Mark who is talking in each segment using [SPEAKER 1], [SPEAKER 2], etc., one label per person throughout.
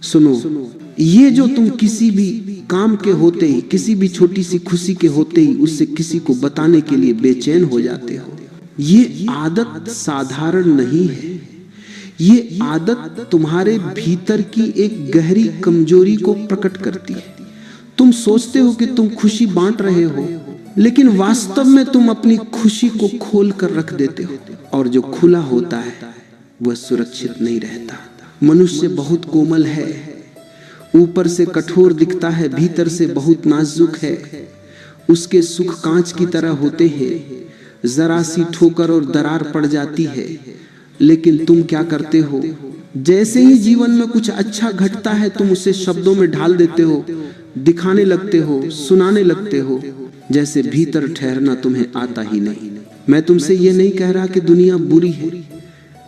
[SPEAKER 1] सुनो, ये जो तुम किसी भी काम के होते ही, किसी भी छोटी सी खुशी के होते ही उससे किसी को बताने के लिए बेचैन हो जाते हो, ये आदत साधारण नहीं है। ये आदत तुम्हारे भीतर की एक गहरी कमजोरी को प्रकट करती है। तुम सोचते हो कि तुम खुशी बांट रहे हो, लेकिन वास्तव में तुम अपनी खुशी को खोल कर रख देते हो, और जो खुला होता है वह सुरक्षित नहीं रहता। मनुष्य बहुत कोमल है, ऊपर से कठोर दिखता है, भीतर से बहुत नाजुक है। उसके सुख कांच की तरह होते हैं, जरा सी ठोकर और दरार पड़ जाती है। लेकिन तुम क्या करते हो, जैसे ही जीवन में कुछ अच्छा घटता है तुम उसे शब्दों में ढाल देते हो, दिखाने लगते हो, सुनाने लगते हो, जैसे भीतर ठहरना तुम्हें आता ही नहीं। मैं तुमसे यह नहीं कह रहा कि दुनिया बुरी है,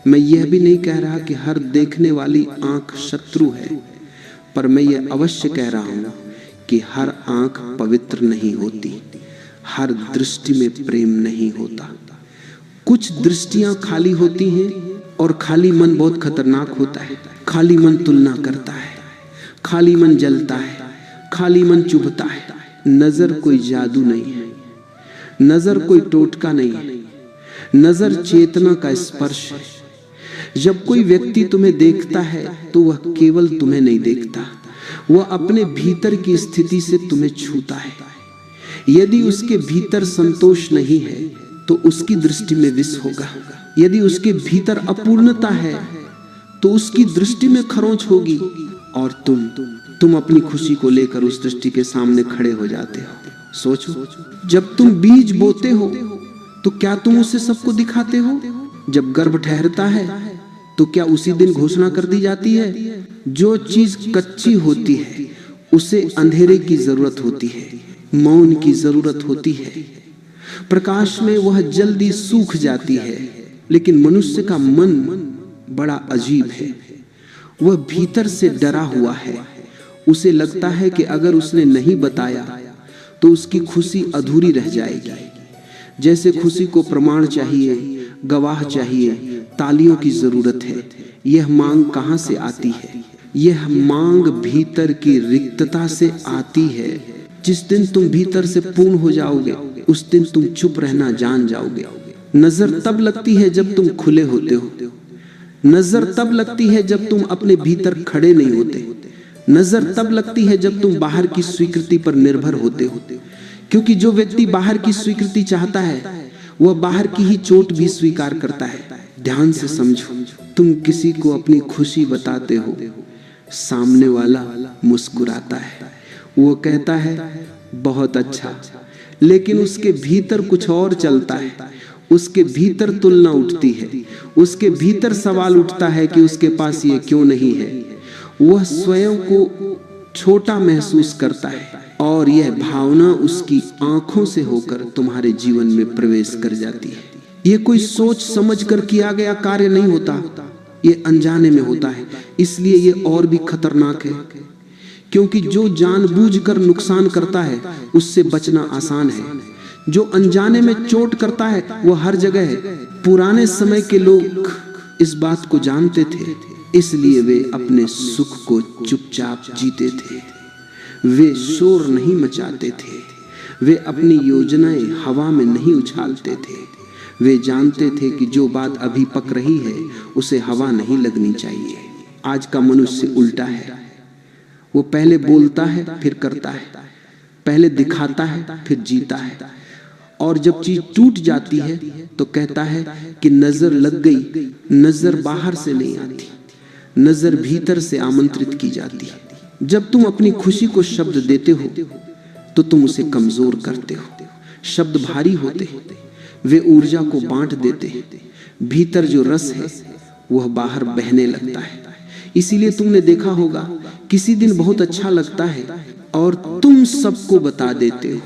[SPEAKER 1] मैं यह भी नहीं कह रहा कि हर देखने वाली आंख शत्रु है, पर मैं यह अवश्य कह रहा हूं कि हर आंख पवित्र नहीं होती, हर दृष्टि में प्रेम नहीं होता। कुछ दृष्टियां खाली होती हैं, और खाली मन बहुत खतरनाक होता है। खाली मन तुलना करता है, खाली मन जलता है, खाली मन चुभता है। नजर कोई जादू नहीं है, नजर कोई टोटका नहीं है, नजर चेतना का स्पर्श है। जब कोई व्यक्ति तुम्हें देखता है तो वह केवल तुम्हें नहीं देखता, वह अपने भीतर की स्थिति से तुम्हें छूता है। यदि उसके भीतर संतोष नहीं है तो उसकी दृष्टि में विष होगा। यदि उसके भीतर अपूर्णता है तो उसकी दृष्टि में खरोंच होगी, और तुम अपनी खुशी को लेकर उस दृष्टि के सामने खड़े हो जाते हो। सोचो, जब तुम बीज बोते हो तो क्या तुम उसे सबको दिखाते हो? जब गर्भ ठहरता है तो क्या उसी दिन घोषणा कर दी जाती है? जो चीज कच्ची होती है उसे अंधेरे की जरूरत होती है, मौन की जरूरत होती है। प्रकाश में वह जल्दी सूख जाती है। लेकिन मनुष्य का मन बड़ा अजीब है, वह भीतर से डरा हुआ है। उसे लगता है कि अगर उसने नहीं बताया तो उसकी खुशी अधूरी रह जाएगी। जैसे खुशी को प्रमाण चाहिए, गवाह चाहिए, तालियों की जरूरत है। यह मांग कहां से आती है? यह मांग भीतर की रिक्तता से आती है। जिस दिन तुम भीतर से पूर्ण हो जाओगे उस दिन तुम चुप रहना जान जाओगे। नजर तब लगती है जब तुम खुले होते हो, नजर तब लगती है जब तुम अपने भीतर खड़े नहीं होते, नजर तब लगती है जब तुम बाहर की स्वीकृति पर निर्भर होते हो। क्योंकि जो व्यक्ति बाहर की स्वीकृति चाहता है वह बाहर की ही चोट भी स्वीकार करता है। ध्यान से समझो, तुम किसी को अपनी खुशी बताते हो, सामने वाला मुस्कुराता है, वो कहता है बहुत अच्छा, लेकिन उसके भीतर कुछ और चलता है। उसके भीतर तुलना उठती है, उसके भीतर सवाल उठता है कि उसके पास ये क्यों नहीं है। वह स्वयं को छोटा महसूस करता है, और यह भावना उसकी आंखों से होकर तुम्हारे जीवन में प्रवेश कर जाती है। ये कोई सोच समझ कर किया गया कार्य नहीं होता, ये अनजाने में होता है। इसलिए ये और भी खतरनाक है, क्योंकि जो जानबूझकर नुकसान करता है उससे बचना आसान है। जो अनजाने में चोट करता है वो हर जगह है। पुराने समय के लोग इस बात को जानते थे, इसलिए वे अपने सुख को चुपचाप जीते थे। वे शोर नहीं मचाते थे, वे अपनी योजनाएं हवा में नहीं उछालते थे। वे जानते थे कि जो बात अभी पक रही है उसे हवा नहीं लगनी चाहिए। आज का मनुष्य उल्टा है, वो पहले बोलता है फिर करता है, पहले दिखाता है फिर जीता है, और जब चीज टूट जाती है तो कहता है कि नजर लग गई। नजर बाहर से नहीं आती, नजर भीतर से आमंत्रित की जाती है। जब तुम अपनी खुशी को शब्द देते हो तो तुम उसे कमजोर करते हो। शब्द भारी होते, वे ऊर्जा को बांट देते हैं। भीतर जो रस है वह बाहर बहने लगता है। इसीलिए तुमने देखा होगा, किसी दिन बहुत अच्छा लगता है और तुम सबको बता देते हो,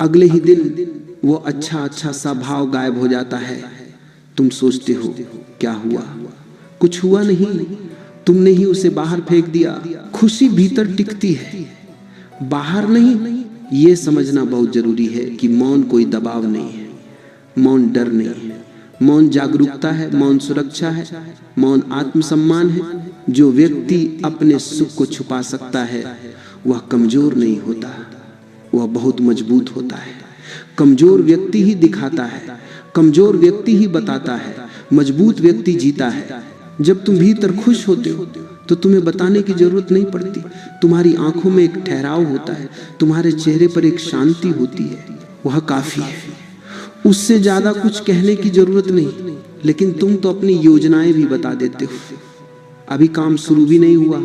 [SPEAKER 1] अगले ही दिन वो अच्छा सा भाव गायब हो जाता है। तुम सोचते हो क्या हुआ? कुछ हुआ नहीं, तुमने ही उसे बाहर फेंक दिया। खुशी भीतर टिकती है, बाहर नहीं। ये समझना बहुत जरूरी है कि मौन कोई दबाव नहीं है, मौन डर नहीं है, मौन जागरूकता है, मौन सुरक्षा है, मौन आत्मसम्मान है। जो व्यक्ति अपने सुख को छुपा सकता है वह कमजोर नहीं होता, वह बहुत मजबूत होता है। कमजोर व्यक्ति ही दिखाता है, कमजोर व्यक्ति ही बताता है, मजबूत व्यक्ति जीता है। जब तुम भीतर खुश होते हो तो तुम्हें बताने की जरूरत नहीं पड़ती। तुम्हारी आंखों में एक ठहराव होता है, तुम्हारे चेहरे पर एक शांति होती है, वह काफी है। उससे ज्यादा कुछ कहने की जरूरत नहीं। लेकिन तुम तो अपनी योजनाएं भी बता देते हो। अभी काम शुरू भी नहीं हुआ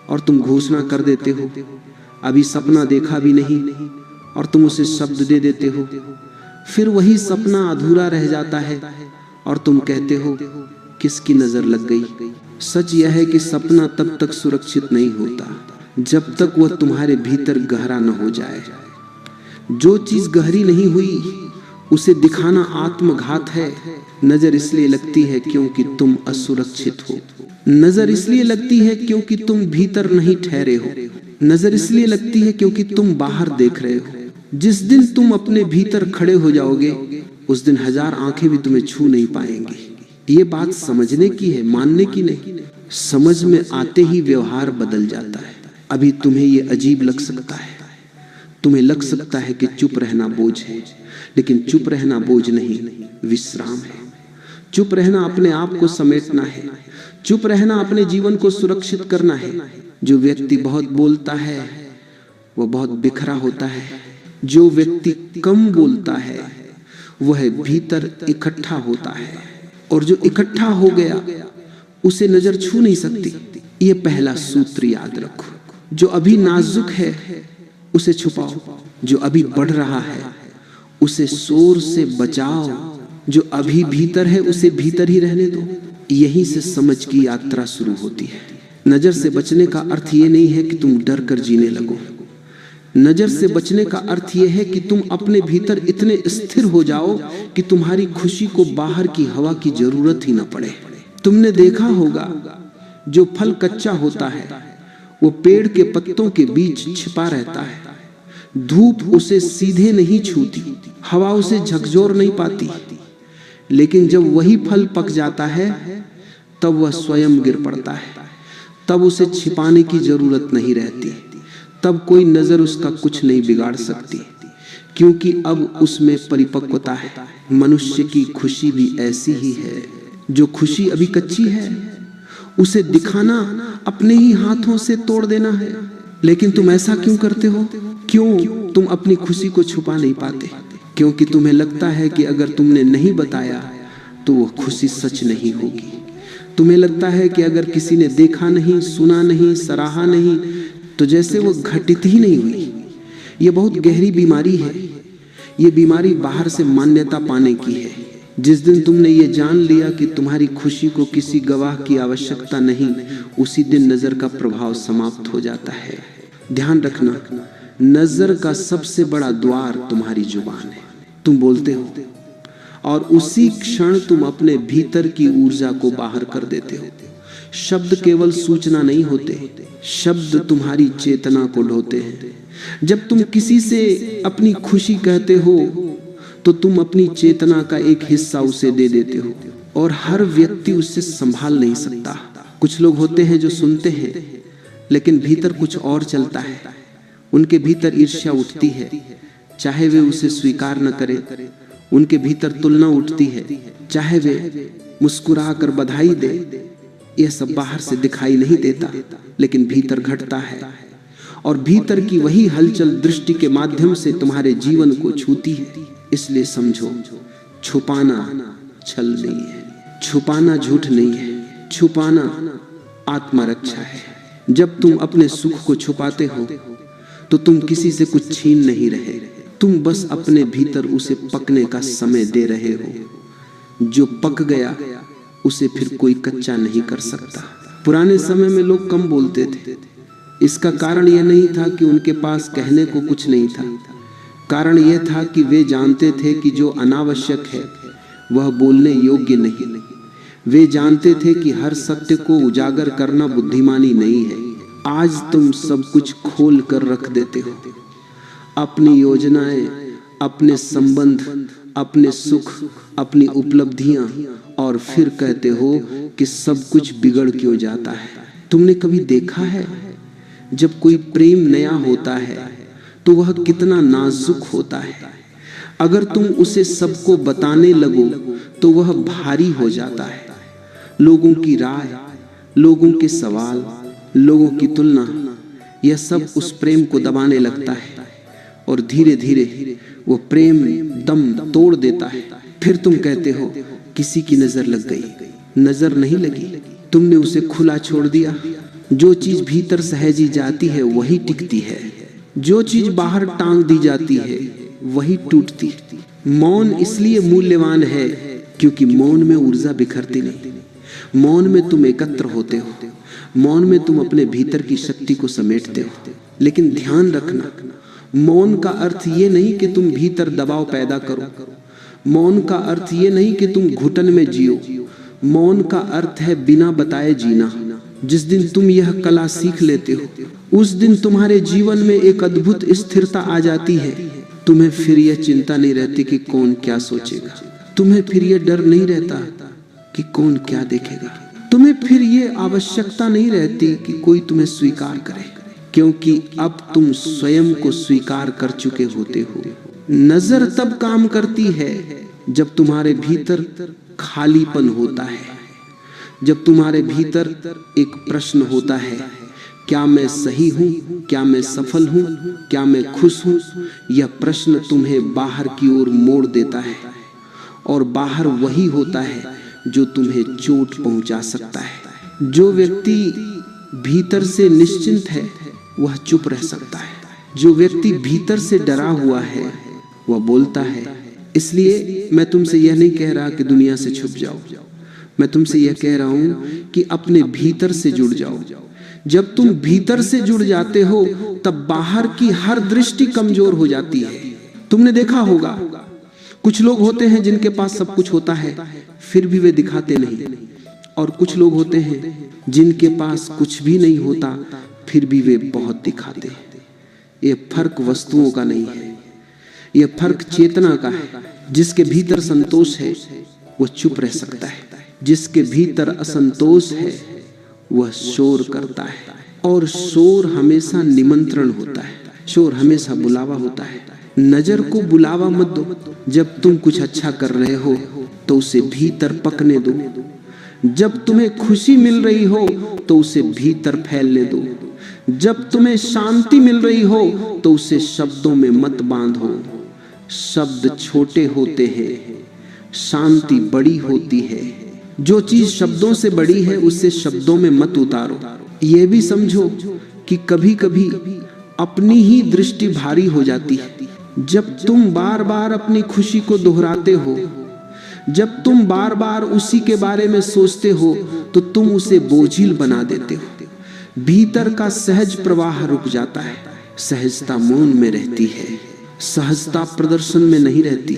[SPEAKER 1] और तुम घोषणा कर देते हो। अभी सपना देखा भी नहीं और तुम उसे शब्द दे देते हो। फिर वही सपना अधूरा रह जाता है और तुम कहते हो किसकी नजर लग गई। सच यह है कि सपना तब तक सुरक्षित नहीं होता जब तक वह तुम्हारे भीतर गहरा न हो जाए। जो चीज गहरी नहीं हुई उसे दिखाना आत्मघात है। नजर इसलिए लगती है क्योंकि तुम असुरक्षित हो। नजर इसलिए लगती है क्योंकि तुम भीतर नहीं ठहरे हो। नजर इसलिए लगती है क्योंकि तुम बाहर देख रहे हो। जिस दिन तुम अपने भीतर खड़े हो जाओगे उस दिन हजार आंखें भी तुम्हें छू नहीं पाएंगी। ये बात समझने की है, मानने की नहीं। समझ में आते ही व्यवहार बदल जाता है। अभी तुम्हें ये अजीब लग सकता है, तुम्हें लग सकता है कि चुप रहना बोझ है, लेकिन चुप रहना बोझ नहीं, विश्राम है। चुप रहना अपने आप को समेटना है। चुप रहना अपने जीवन को सुरक्षित करना है। जो व्यक्ति बहुत बोलता है वह बहुत बिखरा होता है। जो व्यक्ति कम बोलता है वह भीतर इकट्ठा होता है, और जो इकट्ठा हो गया उसे नजर छू नहीं सकती। ये पहला सूत्र याद रखो। जो अभी नाजुक है उसे छुपाओ, जो अभी बढ़ रहा है उसे शोर से बचाओ, जो अभी भीतर है उसे भीतर ही रहने दो। यहीं से समझ की यात्रा शुरू होती है। नजर से बचने का अर्थ ये नहीं है कि तुम डर कर जीने लगो। नजर से बचने का अर्थ यह है कि तुम अपने भीतर इतने स्थिर हो जाओ कि तुम्हारी खुशी को बाहर की हवा की जरूरत ही न पड़े। तुमने देखा होगा जो फल कच्चा होता है वो पेड़ के पत्तों के बीच छिपा रहता है। धूप उसे सीधे नहीं छूती, हवा उसे झकझोर नहीं पाती। लेकिन जब वही फल पक जाता है तब वह स्वयं गिर पड़ता है। तब उसे छिपाने की जरूरत नहीं रहती। तब कोई नजर उसका कुछ नहीं बिगाड़ सकती, क्योंकि अब उसमें परिपक्वता है। मनुष्य की खुशी भी ऐसी ही है। जो खुशी अभी कच्ची है उसे दिखाना अपने ही हाथों से तोड़ देना है। लेकिन तुम ऐसा क्यों करते हो? क्यों तुम अपनी खुशी को छुपा नहीं पाते? क्योंकि तुम्हें लगता है कि अगर तुमने नहीं बताया तो वो खुशी सच नहीं होगी। तुम्हें लगता है कि अगर किसी ने देखा नहीं, सुना नहीं, सराहा नहीं तो जैसे वो घटित ही नहीं हुई। ये बहुत गहरी बीमारी है। ये बीमारी बाहर से मान्यता पाने की है। जिस दिन तुमने ये जान लिया कि तुम्हारी खुशी को किसी गवाह की आवश्यकता नहीं, उसी दिन नजर का प्रभाव समाप्त हो जाता है। ध्यान रखना, नजर का सबसे बड़ा द्वार तुम्हारी जुबान है। तुम बोलते हो और उसी क्षण तुम अपने भीतर की ऊर्जा को बाहर कर देते हो। शब्द केवल सूचना नहीं होते, शब्द तुम्हारी चेतना को ढोते हैं। जब तुम किसी से अपनी खुशी कहते हो तो तुम अपनी चेतना का एक हिस्सा उसे दे देते हो, और हर व्यक्ति उससे संभाल नहीं सकता। कुछ लोग होते हैं जो सुनते हैं लेकिन भीतर कुछ और चलता है। उनके भीतर ईर्ष्या उठती है, चाहे वे उसे स्वीकार न करें। उनके भीतर तुलना उठती है, चाहे वे मुस्कुरा कर बधाई दे। यह सब बाहर से दिखाई नहीं देता, लेकिन भीतर घटता है। और भीतर की वही हलचल दृष्टि के माध्यम से तुम्हारे जीवन को छूती है। इसलिए समझो, छुपाना छल नहीं है, छुपाना झूठ नहीं है, छुपाना आत्मरक्षा है। जब तुम अपने सुख को छुपाते हो तो तुम किसी से कुछ छीन नहीं रहे, तुम बस अपने भीतर उसे पकने का समय दे रहे हो। जो पक गया उसे फिर कोई कच्चा नहीं कर सकता। पुराने समय में लोग कम बोलते थे। इसका कारण यह नहीं था कि उनके पास कहने को कुछ नहीं था। कारण यह था कि वे जानते थे कि जो अनावश्यक है वह बोलने योग्य नहीं। वे जानते थे कि हर सत्य को उजागर करना बुद्धिमानी नहीं है। आज तुम सब कुछ खोल कर रख देते हो। अपनी योजनाएं, अपने संबंध, अपने सुख, अपनी उपलब्धियां, और फिर कहते हो कि सब कुछ बिगड़ क्यों जाता है। तुमने कभी देखा है जब कोई प्रेम नया होता है तो वह कितना नाजुक होता है। अगर तुम उसे सबको बताने लगो तो वह भारी हो जाता है। लोगों की राय, लोगों के सवाल, लोगों की तुलना, यह सब उस प्रेम को दबाने लगता है और धीरे धीरे वो प्रेम दम तोड़ देता है। फिर तुम कहते हो किसी की नजर लग गई। नजर नहीं लगी, तुमने उसे खुला छोड़ दिया। जो चीज भीतर सहजी जाती है वही टिकती है, जो चीज बाहर टांग दी जाती है वही टूटती। मौन इसलिए मूल्यवान है क्योंकि मौन में ऊर्जा बिखरती नहीं। मौन में तुम एकत्र होते हो, मौन में तुम अपने भीतर की शक्ति को समेटते हो। लेकिन ध्यान रखना, मौन का अर्थ ये नहीं कि तुम भीतर दबाव पैदा करो। मौन का अर्थ ये नहीं कि तुम घुटन में जियो। मौन का अर्थ है बिना बताए जीना। जिस दिन तुम यह कला सीख लेते हो उस दिन तुम्हारे जीवन में एक अद्भुत स्थिरता आ जाती है। तुम्हें फिर यह चिंता नहीं रहती कि कौन क्या सोचेगा। तुम्हें फिर यह डर नहीं रहता कि कौन क्या देखेगा। तुम्हें फिर यह आवश्यकता नहीं रहती कि कोई तुम्हें स्वीकार करे, क्योंकि अब तुम स्वयं को स्वीकार कर चुके होते हो। नजर तब काम करती है जब तुम्हारे भीतर खालीपन होता है, जब तुम्हारे भीतर एक प्रश्न होता है, क्या मैं सही हूं, क्या मैं सफल हूं, क्या मैं खुश हूं। यह प्रश्न तुम्हें बाहर की ओर मोड़ देता है, और बाहर वही होता है जो तुम्हें चोट पहुंचा सकता है। जो व्यक्ति भीतर से निश्चिंत है वह चुप रह सकता है। जो व्यक्ति भीतर से डरा हुआ है वह बोलता है। इसलिए मैं तुमसे यह नहीं कह रहा कि दुनिया से छुप जाओ, मैं तुमसे यह कह रहा हूं कि अपने भीतर से जुड़ जाओ। जब तुम भीतर से जुड़ जाते हो तब बाहर की हर दृष्टि कमजोर हो जाती है। तुमने देखा होगा कुछ लोग होते हैं जिनके पास सब कुछ होता है फिर भी वे दिखाते नहीं, और कुछ लोग होते हैं जिनके पास कुछ भी नहीं होता फिर भी वे बहुत दिखाते हैं। ये फर्क वस्तुओं का नहीं है, ये फर्क चेतना का है। जिसके भीतर संतोष है वह चुप रह सकता है, जिसके भीतर असंतोष है वह शोर करता है। और शोर हमेशा निमंत्रण होता है, शोर हमेशा बुलावा होता है। नजर को बुलावा मत दो। जब तुम कुछ अच्छा कर रहे हो तो उसे भीतर पकने दो। जब तुम्हें खुशी मिल रही हो तो उसे भीतर फैलने दो। जब तुम्हें शांति मिल रही हो तो उसे शब्दों में मत बांधो। शब्द छोटे होते हैं, शांति बड़ी होती है। जो चीज शब्दों से बड़ी है उसे शब्दों में मत उतारो। यह भी समझो कि कभी कभी अपनी ही दृष्टि भारी हो जाती है। जब तुम बार बार अपनी खुशी को दोहराते हो, जब तुम बार बार उसी के बारे में सोचते हो तो तुम उसे बोझिल बना देते हो। भीतर का सहज प्रवाह रुक जाता है। सहजता मौन में रहती है, सहजता प्रदर्शन में नहीं रहती।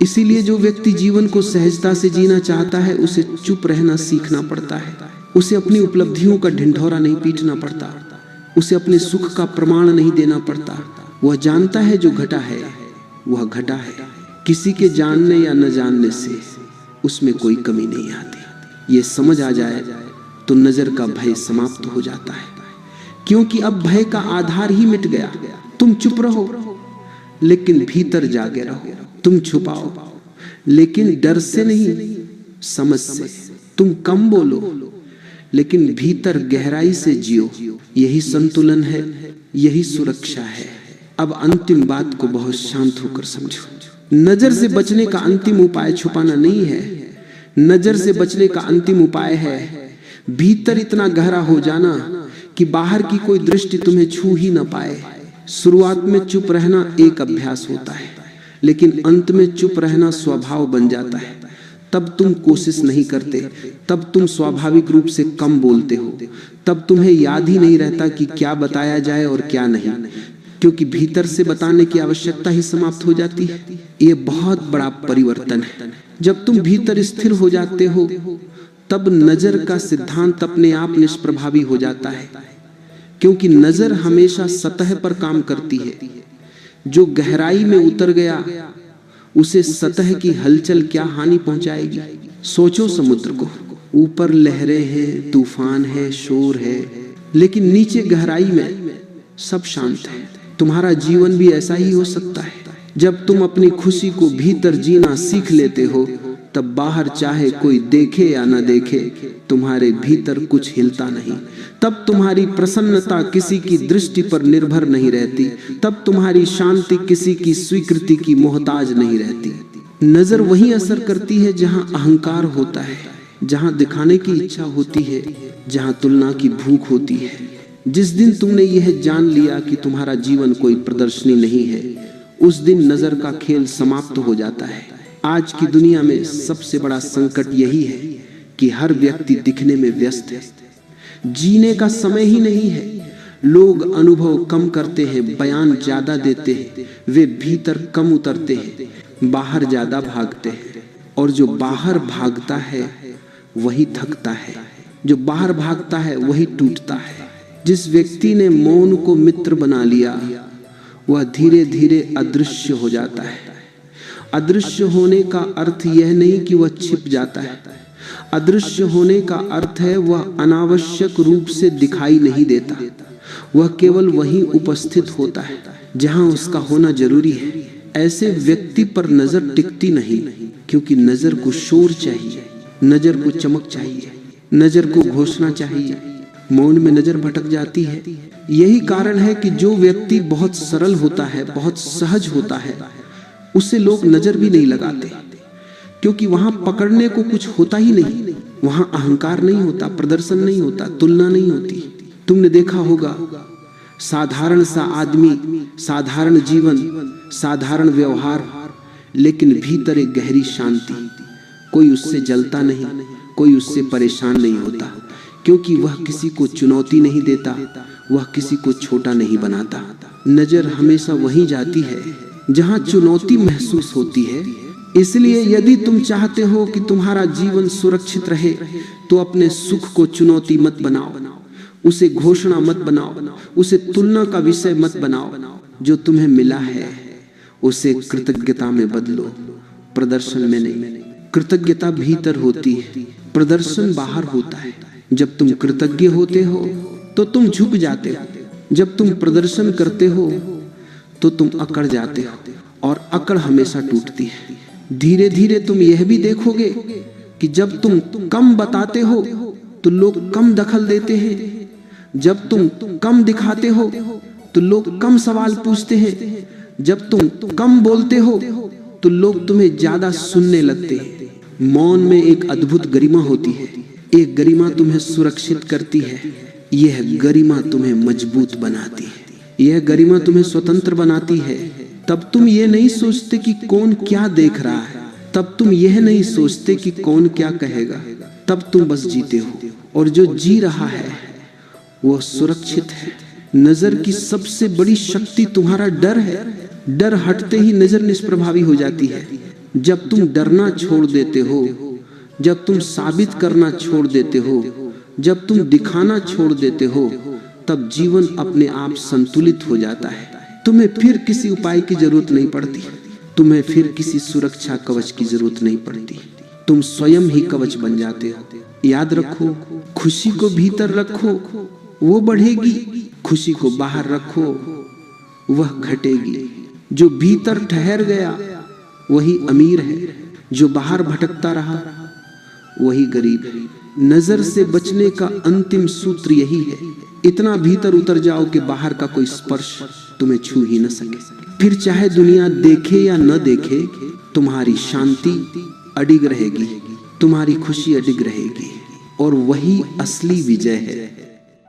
[SPEAKER 1] इसीलिए जो व्यक्ति जीवन को सहजता से जीना चाहता है उसे चुप रहना सीखना पड़ता है। उसे अपनी उपलब्धियों का ढिंढोरा नहीं पीटना पड़ता, उसे अपने सुख का प्रमाण नहीं देना पड़ता। वह जानता है जो घटा है वह घटा है। किसी के जानने या न जानने से उसमें कोई कमी नहीं आती। ये समझ आ जाए तो नजर का भय समाप्त हो जाता है, क्योंकि अब भय का आधार ही मिट गया। तुम चुप रहो लेकिन भीतर जागे रहो। तुम छुपाओ लेकिन डर से नहीं, समझ से। तुम कम बोलो लेकिन भीतर गहराई से जियो। यही संतुलन है, यही सुरक्षा है। अब अंतिम बात को बहुत शांत होकर समझो। नजर से बचने का अंतिम उपाय छुपाना नहीं है। नजर से बचने का अंतिम उपाय है भीतर इतना गहरा हो जाना कि बाहर की कोई दृष्टि तुम्हें छू ही ना पाए। शुरुआत में चुप रहना एक अभ्यास होता है, लेकिन अंत में चुप रहना स्वभाव बन जाता है। तब तुम कोशिश नहीं करते, तब तुम स्वाभाविक रूप से कम बोलते हो। तब तुम्हें याद ही नहीं रहता कि क्या बताया जाए और क्या नहीं, क्योंकि भीतर से बताने की आवश्यकता ही समाप्त हो जाती है। ये बहुत बड़ा परिवर्तन है। जब तुम भीतर स्थिर हो जाते हो तब नजर का सिद्धांत अपने आप निष्प्रभावी हो जाता है, क्योंकि नजर हमेशा सतह पर काम करती है। जो गहराई में उतर गया उसे सतह की हलचल क्या हानि पहुंचाएगी? सोचो समुद्र को, ऊपर लहरें हैं, तूफान है, शोर है, लेकिन नीचे गहराई में सब शांत है। तुम्हारा जीवन भी ऐसा ही हो सकता है। जब तुम अपनी खुशी को भीतर जीना सीख लेते हो, तब बाहर चाहे कोई देखे या न देखे, तुम्हारे भीतर कुछ हिलता नहीं। तब तुम्हारी प्रसन्नता किसी की दृष्टि पर निर्भर नहीं रहती। तब तुम्हारी शांति किसी की स्वीकृति की मोहताज नहीं रहती। नजर वहीं असर करती है जहां अहंकार होता है, जहां दिखाने की इच्छा होती है, जहां तुलना की भूख होती है। जिस दिन तुमने यह जान लिया कि तुम्हारा जीवन कोई प्रदर्शनी नहीं है, उस दिन नजर का खेल समाप्त हो जाता है। आज की दुनिया में सबसे बड़ा संकट यही है कि हर व्यक्ति दिखने में व्यस्त है। जीने का समय ही नहीं है। लोग अनुभव कम करते हैं, बयान ज्यादा देते हैं, वे भीतर कम उतरते हैं, बाहर ज्यादा भागते हैं। और जो बाहर भागता है वही थकता है, जो बाहर भागता है वही टूटता है। जिस व्यक्ति ने मौन को मित्र बना लिया, वह धीरे धीरे अदृश्य हो जाता है। अदृश्य होने का अर्थ यह नहीं कि वह छिप जाता है। अदृश्य होने का अर्थ है वह अनावश्यक रूप से दिखाई नहीं देता। वह केवल वहीं उपस्थित होता है जहां उसका होना जरूरी है। ऐसे व्यक्ति पर नजर टिकती नहीं, क्योंकि नजर को शोर चाहिए, नजर को चमक चाहिए, नजर को घोषणा चाहिए। मौन में नजर भटक जाती है। यही कारण है कि जो व्यक्ति बहुत सरल होता है, बहुत सहज होता है, उससे लोग नजर भी नहीं लगाते, क्योंकि वहां पकड़ने को कुछ होता ही नहीं। वहां अहंकार नहीं होता, प्रदर्शन नहीं होता, तुलना नहीं होती। तुमने देखा होगा, साधारण सा आदमी, साधारण जीवन, साधारण व्यवहार, लेकिन भीतर एक गहरी शांति। कोई उससे जलता नहीं, कोई उससे परेशान नहीं होता, क्योंकि वह किसी को चुनौती नहीं देता, वह किसी को छोटा नहीं बनाता। नजर हमेशा वहीं जाती है जहां चुनौती महसूस होती है। इसलिए यदि तुम चाहते हो कि तुम्हारा जीवन सुरक्षित रहे, तो अपने सुख को चुनौती मत बनाओ, उसे घोषणा मत बनाओ, उसे तुलना का विषय मत बनाओ। जो तुम्हें मिला है उसे कृतज्ञता में बदलो, प्रदर्शन में नहीं। कृतज्ञता भीतर होती है, प्रदर्शन बाहर होता है। जब तुम कृतज्ञ होते हो तो तुम झुक जाते हो। जब तुम प्रदर्शन करते हो तो तुम अकड़ जाते हो, और अकड़ हमेशा टूटती है। धीरे धीरे तुम यह भी देखोगे कि जब तुम कम बताते हो तो लोग कम दखल देते हैं। जब तुम कम दिखाते हो तो लोग कम सवाल पूछते हैं। जब तुम कम बोलते हो तो लोग तुम्हें ज्यादा सुनने लगते हैं। मौन में एक अद्भुत गरिमा होती है। एक गरिमा तुम्हें सुरक्षित करती है। यह गरिमा तुम्हें मजबूत बनाती है। यह गरिमा तुम्हें स्वतंत्र बनाती है। तब तुम ये नहीं सोचते कि कौन क्या देख रहा है, तब तुम यह नहीं सोचते कि कौन क्या कहेगा। तब तुम बस जीते हो, और जो जी रहा है वो सुरक्षित है। नजर की सबसे बड़ी शक्ति तुम्हारा डर है। डर हटते ही नजर निष्प्रभावी हो जाती है। जब तुम डरना छोड़ देते हो, जब तुम साबित करना छोड़ देते हो, जब तुम दिखाना छोड़ देते हो, तब जीवन अपने आप संतुलित हो जाता है। तुम्हें फिर किसी उपाय की जरूरत नहीं पड़ती, तुम्हें फिर किसी सुरक्षा कवच की जरूरत नहीं पड़ती। तुम स्वयं ही कवच बन जाते हो। याद रखो, खुशी को भीतर रखो, वो बढ़ेगी। खुशी को बाहर रखो, वह घटेगी। जो भीतर ठहर गया वही अमीर है, जो बाहर भटकता रहा वही गरीब है। नजर से बचने का अंतिम सूत्र यही है, इतना भीतर उतर जाओ कि बाहर का कोई स्पर्श तुम्हें छू ही न सके। फिर चाहे दुनिया देखे या न देखे, तुम्हारी शांति अडिग रहेगी, तुम्हारी खुशी अडिग रहेगी, और वही असली विजय है।